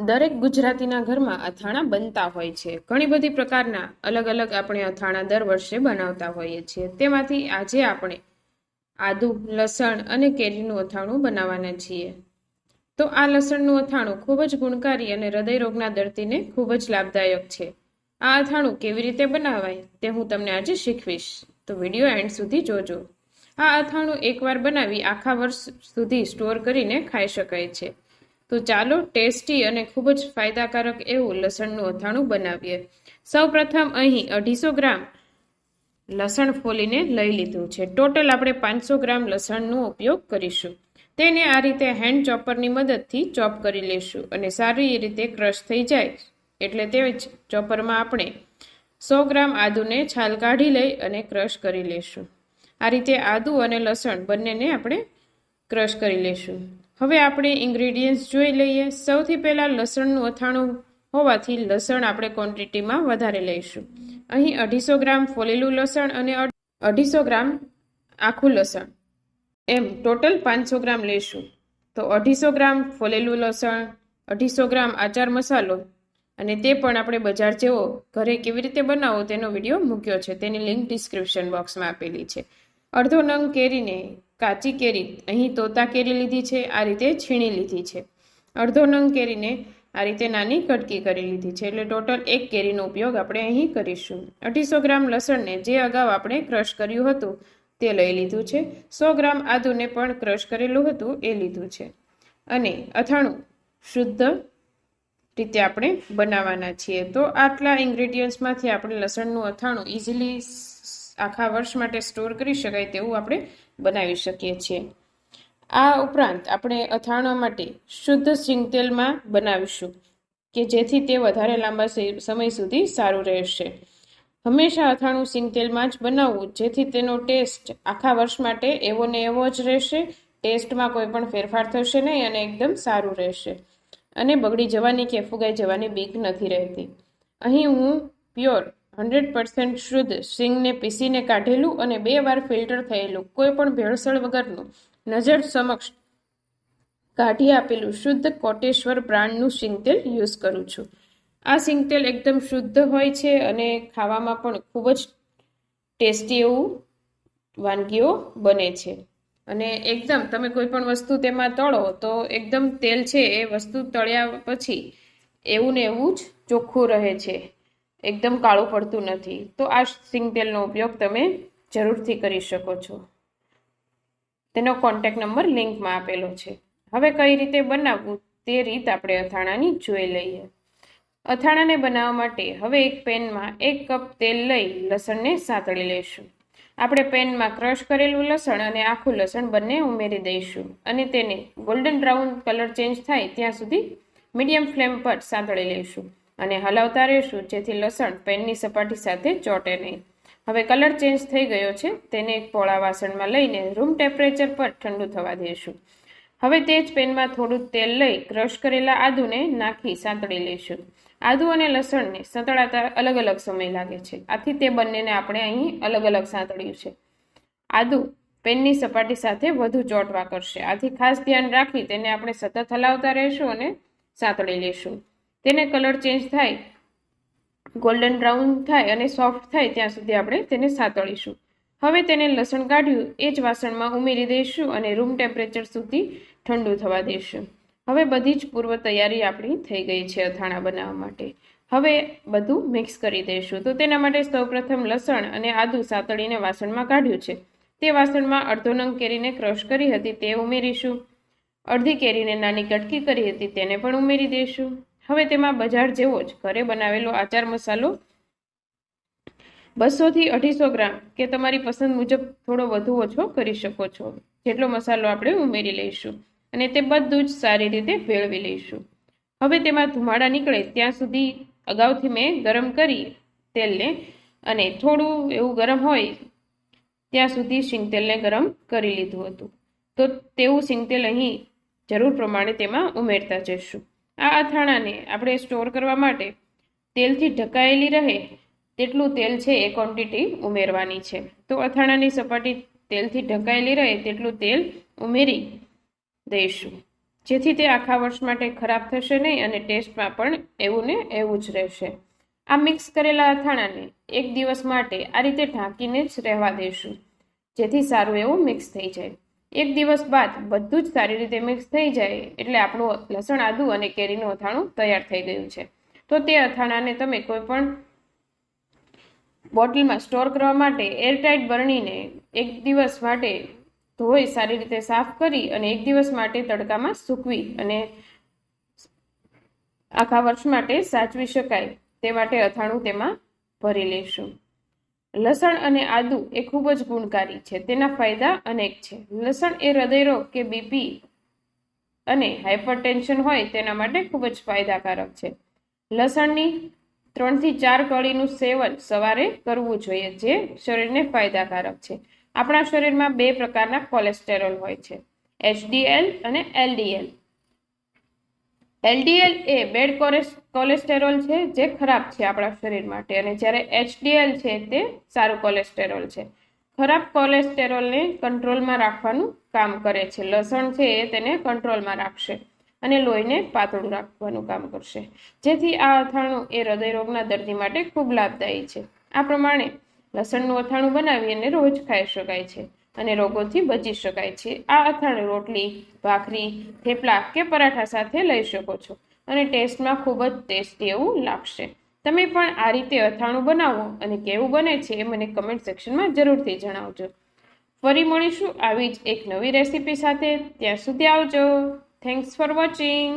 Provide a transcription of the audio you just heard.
દરેક ગુજરાતીના ઘરમાં અથાણા બનતા હોય છે। ઘણી બધી પ્રકારના અલગ અલગ આપણે અથાણા દર વર્ષે બનાવતા હોઈએ છીએ। તેમાંથી આજે આપણે આદુ, લસણ અને કેરીનું અથાણું બનાવવાના છીએ। તો આ લસણનું અથાણું ખૂબ જ ગુણકારી અને હૃદય રોગના દર્દીને ખૂબ જ લાભદાયક છે। આ અથાણું કેવી રીતે બનાવાય તે હું તમને આજે શીખવીશ, તો વિડીયો એન્ડ સુધી જોજો। આ અથાણું એકવાર બનાવી આખા વર્ષ સુધી સ્ટોર કરીને ખાઈ શકાય છે। તો ચાલો ટેસ્ટી અને ખૂબ જ ફાયદાકારક એવું લસણનું અથાણું બનાવીએ। સૌપ્રથમ અહીં 250 ગ્રામ લસણ ફોલીને લઈ લીધું છે। ટોટલ આપણે 500 ગ્રામ લસણનો ઉપયોગ કરીશું। તેને આ રીતે હેન્ડ ચોપરની મદદથી ચોપ કરી લેશું અને સારી રીતે ક્રશ થઈ જાય એટલે તે જ ચોપરમાં આપણે 100 ગ્રામ આદુને છાલ કાઢી લઈ અને ક્રશ કરી લેશું। આ રીતે આદુ અને લસણ બંનેને આપણે ક્રશ કરી લેશું। હવે આપણે ઇન્ગ્રેડિયન્ટ્સ જોઈ લઈએ। સૌથી પહેલાં લસણનું અથાણું હોવાથી લસણ આપણે ક્વોન્ટિટીમાં વધારે લઈશું। અહીં 250 ગ્રામ ફોલેલું લસણ અને 250 ગ્રામ આખું લસણ એમ ટોટલ 500 ગ્રામ લઈશું। તો 250 ગ્રામ ફોલેલું લસણ, 250 ગ્રામ આચાર મસાલો, અને તે પણ આપણે બજાર જેવો ઘરે કેવી રીતે બનાવો તેનો વિડીયો મૂક્યો છે, તેની લિંક ડિસ્ક્રિપ્શન બોક્સમાં આપેલી છે। અડધો નંગ કેરીને કાચી કેરી અહીં તોતા કેરી લીધી છે, આ રીતે છીણી લીધી છે। અડધો નંગ કેરીને આ રીતે નાની કટકી કરી લીધી છે, એટલે ટોટલ 1 કેરીનો ઉપયોગ આપણે અહીં કરીશું। 250 ગ્રામ લસણને જે અગાઉ આપણે ક્રશ કર્યું હતું તે લઈ લીધું છે। 100 ગ્રામ આદુને પણ ક્રશ કરેલું હતું એ લીધું છે। અને અથાણું શુદ્ધ રીતે આપણે બનાવવાના છીએ। તો આટલા ઇન્ગ્રેડિયન્ટ્સમાંથી આપણે લસણનું અથાણું ઇઝીલી આખા વર્ષ માટે સ્ટોર કરી શકાય તેવું આપણે બનાવી શકીએ છીએ। આ ઉપરાંત આપણે અથાણા માટે શુદ્ધ સિંગ તેલમાં બનાવીશું કે જેથી તે વધારે લાંબા સમય સુધી સારું રહેશે। હંમેશા અથાણું સિંગ તેલમાં જ બનાવવું જેથી તેનો ટેસ્ટ આખા વર્ષ માટે એવો ને એવો જ રહેશે। ટેસ્ટમાં કોઈ પણ ફેરફાર થશે નહીં અને એકદમ સારું રહેશે અને બગડી જવાની કે ફુગાઈ જવાની બીક નથી રહેતી। અહીં હું પ્યોર 100% શુદ્ધ સિંગને પીસીને કાઢેલું અને 2 વાર ફિલ્ટર થયેલું કોઈ પણ ભેળસેળ વગરનું નજર સમક્ષ કાઢી આપેલું શુદ્ધ કોટેશ્વર બ્રાન્ડનું સિંગતેલ યુઝ કરું છું। આ સિંગતેલ એકદમ શુદ્ધ હોય છે અને ખાવામાં પણ ખૂબ જ ટેસ્ટી એવું વાનગીઓ બને છે। અને એકદમ તમે કોઈ પણ વસ્તુ તેમાં તળો તો એકદમ તેલ છે એ વસ્તુ તળ્યા પછી એવું ને એવું જ ચોખ્ખું રહે છે, એકદમ કાળું પડતું નથી। તો આ સિંગ તેલનો ઉપયોગ તમે જરૂરથી કરી શકો છો, તેનો કોન્ટેક્ટ નંબર લિંકમાં આપેલો છે। હવે કઈ રીતે બનાવવું તે રીત આપણે અથાણાની જોઈ લઈએ। અથાણાને બનાવવા માટે હવે એક પેનમાં 1 કપ તેલ લઈ લસણને સાતળી લઈશું। આપણે પેનમાં ક્રશ કરેલું લસણ અને આખું લસણ બંને ઉમેરી દઈશું અને તેને ગોલ્ડન બ્રાઉન કલર ચેન્જ થાય ત્યાં સુધી મીડિયમ ફ્લેમ પર સાતળી લઈશું અને હલાવતા રહીશું જેથી લસણ પેનની સપાટી સાથે ચોંટે નહીં। હવે કલર ચેન્જ થઈ ગયો છે, તેને એક પોળા વાસણમાં લઈને રૂમ ટેમ્પરેચર પર ઠંડુ થવા દઈશું। હવે તે જ પેનમાં થોડું તેલ લઈ ક્રશ કરેલા આદુને નાખી સાંતળી લઈશું। આદુ અને લસણને સંતળાતા અલગ અલગ સમય લાગે છે, આથી તે બંનેને આપણે અહીં અલગ અલગ સાંતળ્યું છે। આદુ પેનની સપાટી સાથે વધુ ચોંટવા કરશે, આથી ખાસ ધ્યાન રાખી તેને આપણે સતત હલાવતા રહીશું અને સાંતળી લઈશું। તેને કલર ચેન્જ થાય, ગોલ્ડન બ્રાઉન થાય અને સોફ્ટ થાય ત્યાં સુધી આપણે તેને સાતળીશું। હવે તેને લસણ કાઢ્યું એ જ વાસણમાં ઉમેરી દઈશું અને રૂમ ટેમ્પરેચર સુધી ઠંડુ થવા દઈશું। હવે બધી જ પૂર્વ તૈયારી આપણી થઈ ગઈ છે અથાણા બનાવવા માટે। હવે બધું મિક્સ કરી દઈશું। તો તેના માટે સૌપ્રથમ લસણ અને આદુ સાતળીને વાસણમાં કાઢ્યું છે તે વાસણમાં અડધો નંગ કેરીને ક્રશ કરી હતી તે ઉમેરીશું। અડધી કેરીને નાની કટકી કરી હતી તેને પણ ઉમેરી દઈશું। હવે તેમાં બજાર જેવો જ ઘરે બનાવેલો આચાર મસાલો 200 થી 250 ગ્રામ કે તમારી પસંદ મુજબ થોડો વધુ ઓછો કરી શકો છો, જેટલો મસાલો આપણે ઉમેરી લઈશું અને તે બધું જ સારી રીતે ભેળવી લઈશું। હવે તેમાં ધુમાડા નીકળે ત્યાં સુધી અગાઉથી મેં ગરમ કરી તેલને અને થોડું એવું ગરમ હોય ત્યાં સુધી સિંગતેલને ગરમ કરી લીધું હતું, તો તેવું સિંગતેલ અહીં જરૂર પ્રમાણે તેમાં ઉમેરતા જઈશું। આ અથાણાને આપણે સ્ટોર કરવા માટે તેલથી ઢકાયેલી રહે તેટલું તેલ છે એ ક્વોન્ટિટી ઉમેરવાની છે। તો અથાણાની સપાટી તેલથી ઢકાયેલી રહે તેટલું તેલ ઉમેરી દઈશું જેથી તે આખા વર્ષ માટે ખરાબ થશે નહીં અને ટેસ્ટમાં પણ એવું ને એવું જ રહેશે. આ મિક્સ કરેલા અથાણાને 1 દિવસ માટે આ રીતે ઢાંકીને જ રહેવા દઈશું, જેથી સારું એવું મિક્સ થઈ જાય. 1 દિવસ બાદ બધું જ સારી રીતે મિક્સ થઈ જાય એટલે આપણું લસણ, આદુ અને કેરીનું અથાણું તૈયાર થઈ ગયું છે. તો તે અથાણાને તમે કોઈ પણ બોટલમાં સ્ટોર કરવા માટે એરટાઇટ બરણીને 1 દિવસ માટે ધોઈ સારી રીતે સાફ કરી અને 1 દિવસ માટે તડકામાં સૂકવી અને આખા વર્ષ માટે સાચવી શકાય તે માટે અથાણું તેમાં ભરી લઈશું. લસણ અને આદુ એ ખૂબ જ ગુણકારી છે. તેના ફાયદા અનેક છે. લસણ એ હૃદયરોગ કે બીપી અને હાઇપરટેન્શન હોય તેના માટે ખૂબ જ ફાયદાકારક છે. લસણની 3 થી 4 કળીનું સેવન સવારે કરવું જોઈએ, જે શરીરને ફાયદાકારક છે. આપણા શરીરમાં 2 પ્રકારના કોલેસ્ટેરોલ હોય છે, HDL અને LDL. LDL એ બેડ કોલેસ્ટેરોલ છે, જે ખરાબ છે આપણા શરીર માટે, અને જ્યારે HDL છે તે સારું કોલેસ્ટેરોલ છે. ખરાબ કોલેસ્ટેરોલને કંટ્રોલમાં રાખવાનું કામ કરે છે. લસણ છે એ તેને કંટ્રોલમાં રાખશે અને લોહીને પાતળું રાખવાનું કામ કરશે, જેથી આ અથાણું એ હૃદયરોગના દર્દી માટે ખૂબ લાભદાયી છે. આ પ્રમાણે લસણનું અથાણું બનાવી અને રોજ ખાઈ શકાય છે અને રોગોથી બચી શકાય છે. આ અથાણું રોટલી, ભાખરી, થેપલા કે પરાઠા સાથે લઈ શકો છો અને ટેસ્ટમાં ખૂબ જ ટેસ્ટી એવું લાગશે. તમે પણ આ રીતે અથાણું બનાવો અને કેવું બને છે એ મને કમેન્ટ સેક્શનમાં જરૂરથી જણાવજો. ફરી મળીશું આવી જ એક નવી રેસીપી સાથે. ત્યાં સુધી આવજો. Thanks for watching.